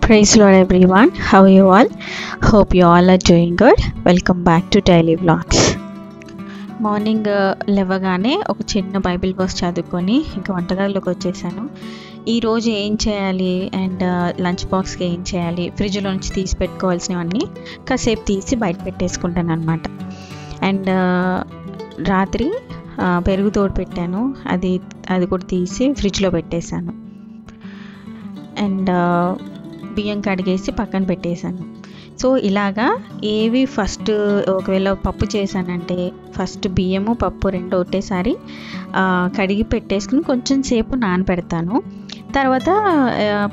Praise Lord everyone, how are you all? Hope you all are doing good. Welcome back to Daily Vlogs. Morning లేవగానే ఒక చిన్న Bible verse చదువుకొని ఇంకా వంటగదిలోకి వచ్చేసాను. ఈరోజు ఏం చేయాలి అండ్ లంచ్ బాక్స్కి ఏం చేయాలి, ఫ్రిడ్జ్లో నుంచి తీసి పెట్టుకోవాల్సినవన్నీ కాసేపు తీసి బయట పెట్టేసుకుంటాను అనమాట. అండ్ రాత్రి పెరుగు తోడు పెట్టాను, అది కూడా తీసి ఫ్రిడ్జ్లో పెట్టేశాను. అండ్ బియ్యం కడిగేసి పక్కన పెట్టేశాను. సో ఇలాగా ఏవి ఫస్ట్ ఒకవేళ పప్పు చేశానంటే ఫస్ట్ బియ్యము పప్పు రెండు ఒకటేసారి కడిగి పెట్టేసుకుని కొంచెం సేపు నానబెడతాను. తర్వాత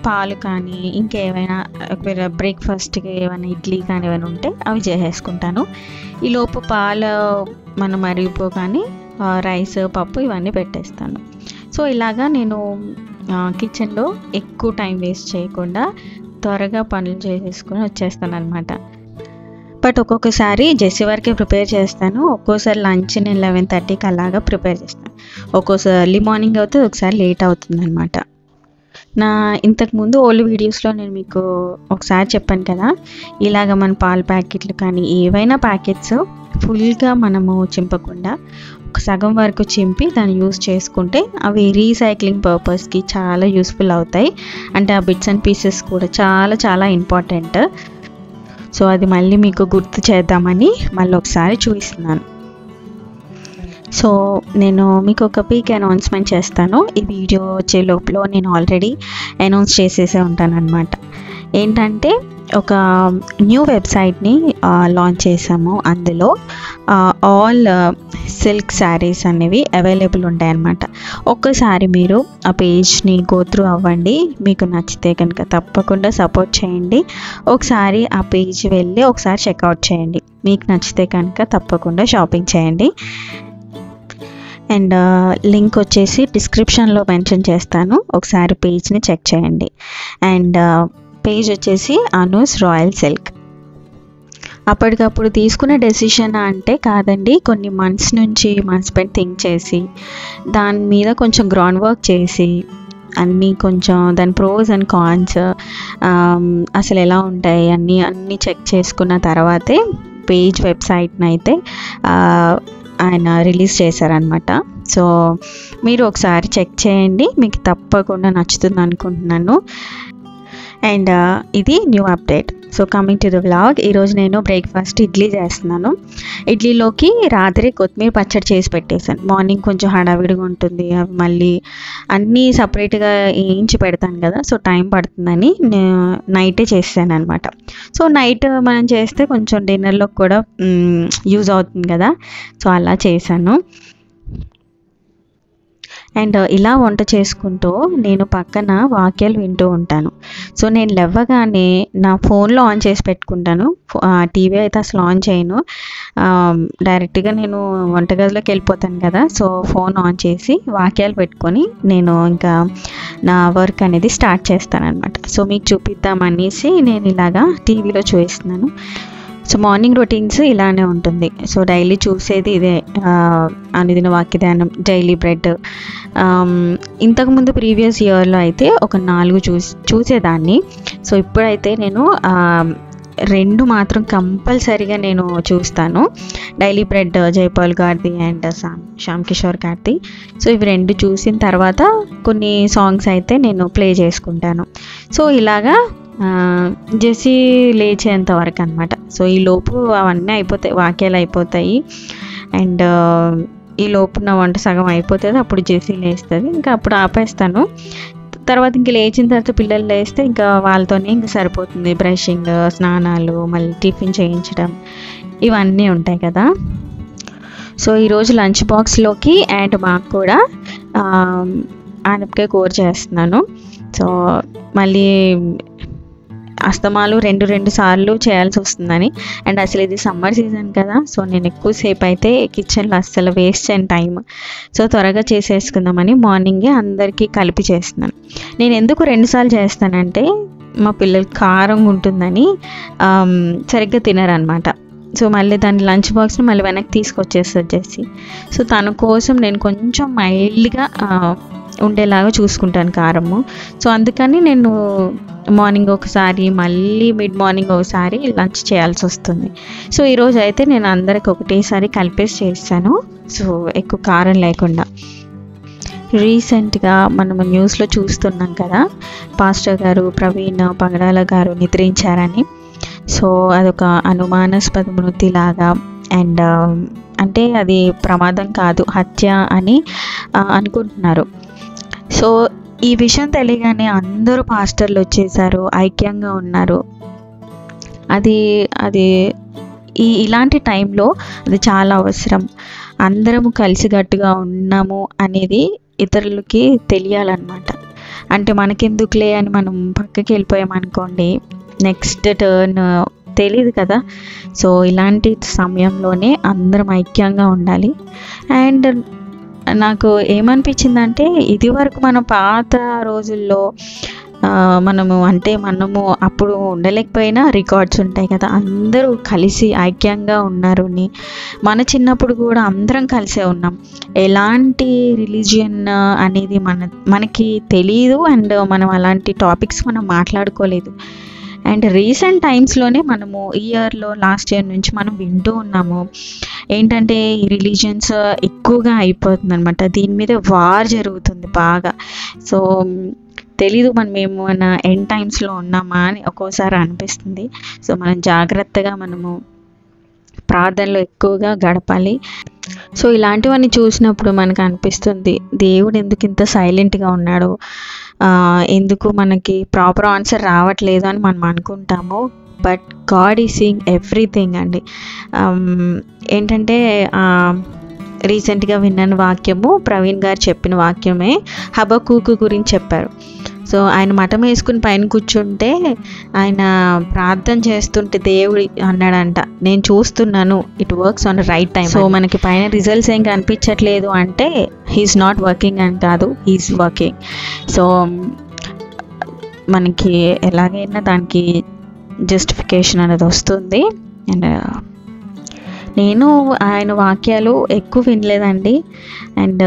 పాలు కానీ ఇంకేమైనా ఒకవేళ బ్రేక్ఫాస్ట్కి ఏమైనా ఇడ్లీ కానీ ఏమైనా ఉంటే అవి చేసేసుకుంటాను. ఈలోపు పాలు మనం మరిగిపోగానే రైస్ పప్పు ఇవన్నీ పెట్టేస్తాను. సో ఇలాగా నేను కిచెన్లో ఎక్కువ టైం వేస్ట్ చేయకుండా త్వరగా పనులు చేసేసుకొని వచ్చేస్తాను అనమాట. బట్ ఒక్కొక్కసారి జెస్సీ వరకే ప్రిపేర్ చేస్తాను, ఒక్కోసారి లంచ్ నేను 11:30కి అలాగా ప్రిపేర్ చేస్తాను. ఒక్కోసారి ఎర్లీ మార్నింగ్ అవుతుంది, ఒకసారి లేట్ అవుతుంది అనమాట. నా ఇంతకుముందు ఓల్డ్ వీడియోస్లో నేను మీకు ఒకసారి చెప్పాను కదా, ఇలాగ మన పాల ప్యాకెట్లు కానీ ఏవైనా ప్యాకెట్స్ ఫుల్గా మనము చింపకుండా ఒక సగం వరకు చింపి దాన్ని యూస్ చేసుకుంటే అవి రీసైక్లింగ్ పర్పస్కి చాలా యూస్ఫుల్ అవుతాయి. అంటే ఆ బిట్స్ అండ్ పీసెస్ కూడా చాలా చాలా ఇంపార్టెంట్. సో అది మళ్ళీ మీకు గుర్తు చేద్దామని మళ్ళీ ఒకసారి చూపిస్తున్నాను. సో నేను మీకు ఒక క్విక్ అనౌన్స్మెంట్ చేస్తాను. ఈ వీడియో వచ్చే లోపల నేను ఆల్రెడీ అనౌన్స్ చేసేసే ఉంటాను అనమాట. ఏంటంటే ఒక న్యూ వెబ్సైట్ని లాంచ్ చేసాము. అందులో ఆల్ సిల్క్ శారీస్ అనేవి అవైలబుల్ ఉంటాయన్నమాట. ఒక్కసారి మీరు ఆ పేజ్ని గో త్రూ అవ్వండి, మీకు నచ్చితే కనుక తప్పకుండా సపోర్ట్ చేయండి. ఒకసారి ఆ పేజ్ వెళ్ళి ఒకసారి చెక్అవుట్ చేయండి, మీకు నచ్చితే కనుక తప్పకుండా షాపింగ్ చేయండి. అండ్ లింక్ వచ్చేసి డిస్క్రిప్షన్లో మెన్షన్ చేస్తాను, ఒకసారి పేజ్ని చెక్ చేయండి. అండ్ పేజ్ వచ్చేసి అనూస్ రాయల్ సిల్క్. అప్పటికప్పుడు తీసుకునే డెసిషన్ అంటే కాదండి, కొన్ని మంత్స్ నుంచి మనసు పెట్టి థింక్ చేసి దాని మీద కొంచెం గ్రౌండ్ వర్క్ చేసి అన్నీ కొంచెం దాని ప్రోస్ అండ్ కాన్స్ అసలు ఎలా ఉంటాయి అన్నీ చెక్ చేసుకున్న తర్వాతే పేజ్ వెబ్సైట్ని అయితే ఆయన రిలీజ్ చేశారనమాట. సో మీరు ఒకసారి చెక్ చేయండి, మీకు తప్పకుండా నచ్చుతుంది అనుకుంటున్నాను. అండ్ ఇది new update. So coming to the vlog. ఈరోజు నేను బ్రేక్ఫాస్ట్ ఇడ్లీ చేస్తున్నాను. ఇడ్లీలోకి రాత్రి కొత్తిమీర పచ్చడి చేసి పెట్టేశాను. మార్నింగ్ కొంచెం హడావిడిగా ఉంటుంది, అవి మళ్ళీ అన్నీ సపరేట్గా వేయించి పెడతాను కదా, సో టైం పడుతుందని నైటే చేసాను అనమాట. సో నైట్ మనం చేస్తే కొంచెం డిన్నర్లోకి కూడా యూజ్ అవుతుంది కదా, సో అలా చేశాను. అండ్ ఇలా వంట చేసుకుంటూ నేను పక్కన వాక్యాలు వింటూ ఉంటాను. సో నేను లేవగానే నా ఫోన్లో ఆన్ చేసి పెట్టుకుంటాను, టీవీ అయితే అసలు ఆన్ చేయను. డైరెక్ట్గా నేను వంటగదిలోకి వెళ్ళిపోతాను కదా, సో ఫోన్ ఆన్ చేసి వాక్యాలు పెట్టుకొని నేను ఇంకా నా వర్క్ అనేది స్టార్ట్ చేస్తాను అనమాట. సో మీకు చూపిద్దామనేసి నేను ఇలాగా టీవీలో చూపిస్తున్నాను. సో మార్నింగ్ రొటీన్స్ ఇలానే ఉంటుంది. సో డైలీ చూసేది ఇదే, అనుదిన వాక్యధ్యానం, డైలీ బ్రెడ్. ఇంతకుముందు ప్రీవియస్ ఇయర్లో అయితే ఒక 4 చూసేదాన్ని. సో ఇప్పుడైతే నేను 2 మాత్రం కంపల్సరీగా నేను చూస్తాను. డైలీ బ్రెడ్ జైపాల్ గారిది అండ్ శ్యామ్ కిషోర్ గారిది. సో ఇవి 2 చూసిన తర్వాత కొన్ని సాంగ్స్ అయితే నేను ప్లే చేసుకుంటాను. సో ఇలాగా జెస్సీ లేచేంత వరకు అనమాట. సో ఈ లోపు అవన్నీ అయిపోతాయి, వాక్యాలు అయిపోతాయి. అండ్ ఈ లోపు నా వంట సగం అయిపోతుంది, అప్పుడు జెస్సీ లేస్తుంది, ఇంకా అప్పుడు ఆపేస్తాను. తర్వాత ఇంక లేచిన తర్వాత పిల్లలు లేస్తే ఇంకా వాళ్ళతోనే ఇంకా సరిపోతుంది. బ్రషింగ్, స్నానాలు, మళ్ళీ టిఫిన్ చేయించడం ఇవన్నీ ఉంటాయి కదా. సో ఈరోజు లంచ్ బాక్స్లోకి అండ్ మాకు కూడా ఆనపకాయ కూర చేస్తున్నాను. సో మళ్ళీ అస్తమాలు 2 సార్లు చేయాల్సి వస్తుందని. అండ్ అసలు ఇది సమ్మర్ సీజన్ కదా, సో నేను ఎక్కువసేపు అయితే కిచెన్లో అస్సలు వేస్ట్ చేయను టైం. సో త్వరగా చేసేసుకుందామని మార్నింగే అందరికీ కలిపి చేస్తున్నాను. నేను ఎందుకు 2 సార్లు చేస్తానంటే మా పిల్లలు కారంగా ఉంటుందని సరిగ్గా తినరనమాట. సో మళ్ళీ దాని లంచ్ బాక్స్ని మళ్ళీ వెనక్కి తీసుకొచ్చేసి. సో తన కోసం నేను కొంచెం మైల్డ్గా ఉండేలాగా చూసుకుంటాను కారము. సో అందుకని నేను మార్నింగ్ ఒకసారి మళ్ళీ మిడ్ మార్నింగ్ ఒకసారి లంచ్ చేయాల్సి వస్తుంది. సో ఈరోజు అయితే నేను అందరికి ఒకటేసారి కలిపేసి చేస్తాను, సో ఎక్కువ కారం లేకుండా. రీసెంట్గా మనం న్యూస్లో చూస్తున్నాం కదా, పాస్టర్ గారు ప్రవీణ్ పగడాల గారు నిద్రించారని. సో అదొక అనుమానాస్పద మృతిలాగా, అండ్ అంటే అది ప్రమాదం కాదు, హత్య అని అనుకుంటున్నారు. సో ఈ విషయం తెలియగానే అందరూ పాస్టర్లు వచ్చేసారు, ఐక్యంగా ఉన్నారు. అది ఇలాంటి టైంలో అది చాలా అవసరం. అందరము కలిసికట్టుగా ఉన్నాము అనేది ఇతరులకి తెలియాలన్నమాట. అంటే మనకెందుకులే అని మనం పక్కకి వెళ్ళిపోయామనుకోండి, నెక్స్ట్ టర్న్ తెలియదు కదా. సో ఇలాంటి సమయంలోనే అందరం ఐక్యంగా ఉండాలి. అండ్ నాకు ఏమనిపించిందంటే, ఇది వరకు మన పాత రోజుల్లో మనము అప్పుడు ఉండలేకపోయినా రికార్డ్స్ ఉంటాయి కదా, అందరూ కలిసి ఐక్యంగా ఉన్నారు అని. మన చిన్నప్పుడు కూడా అందరం కలిసే ఉన్నాం. ఎలాంటి రిలీజియన్ అనేది మనకి తెలియదు, అండ్ మనం అలాంటి టాపిక్స్ మనం మాట్లాడుకోలేదు. అండ్ రీసెంట్ టైమ్స్లోనే మనము లాస్ట్ ఇయర్ నుంచి మనం వింటూ ఉన్నాము ఏంటంటే, ఈ రిలీజియన్స్ ఎక్కువగా అయిపోతుంది అనమాట. దీని మీద వార్ జరుగుతుంది బాగా. సో తెలీదు మనం ఏమైనా ఎండ్ టైమ్స్లో ఉన్నామా అని ఒక్కోసారి అనిపిస్తుంది. సో మనం జాగ్రత్తగా మనము ప్రార్థనలో ఎక్కువగా గడపాలి. సో ఇలాంటివన్నీ చూసినప్పుడు మనకు అనిపిస్తుంది, దేవుడు ఎందుకు ఇంత సైలెంట్గా ఉన్నాడు, ఎందుకు మనకి ప్రాపర్ ఆన్సర్ రావట్లేదు అని మనం అనుకుంటాము. But God is seeing everything అండి. ఏంటంటే రీసెంట్గా విన్నాను వాక్యము, ప్రవీణ్ గారు చెప్పిన వాక్యమే హబక్కూకు గురించి చెప్పారు. సో ఆయన మఠం వేసుకుని పైన కూర్చుంటే ఆయన ప్రార్థన చేస్తుంటే దేవుడు అన్నాడంట, నేను చూస్తున్నాను, it works on right time. So మనకి పైన రిజల్ట్స్ ఏం కనిపించట్లేదు అంటే హీఈస్ నాట్ వర్కింగ్ అని కాదు, హీఈస్ వర్కింగ్. సో మనకి ఎలాగైనా దానికి జస్టిఫికేషన్ అనేది వస్తుంది. అండ్ నేను ఆయన వాక్యాలు ఎక్కువ వినలేదండి, అండ్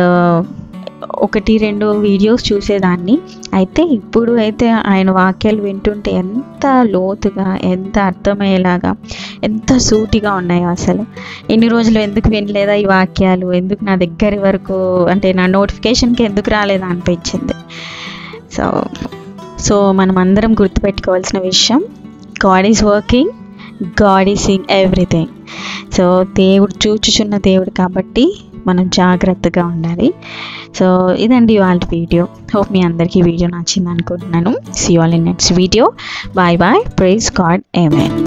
1-2 వీడియోస్ చూసేదాన్ని. అయితే ఇప్పుడు అయితే ఆయన వాక్యాలు వింటుంటే ఎంత లోతుగా, ఎంత అర్థమయ్యేలాగా, ఎంత సూటిగా ఉన్నాయో. అసలు ఎన్ని రోజులు ఎందుకు వినలేదా ఈ వాక్యాలు, ఎందుకు నా దగ్గర వరకు అంటే నా నోటిఫికేషన్కి ఎందుకు రాలేదా అనిపించింది. సో మనం అందరం గుర్తుపెట్టుకోవాల్సిన విషయం, God is working, God is seeing everything. So దేవుడు చూచుచున్న దేవుడు కాబట్టి మనం జాగ్రత్తగా ఉండాలి. సో ఇదండి ఇవాళ వీడియో. హోప్ మీ అందరికీ వీడియో నచ్చింది అనుకుంటున్నాను. See you all in next video. Bye bye. Praise God. Amen.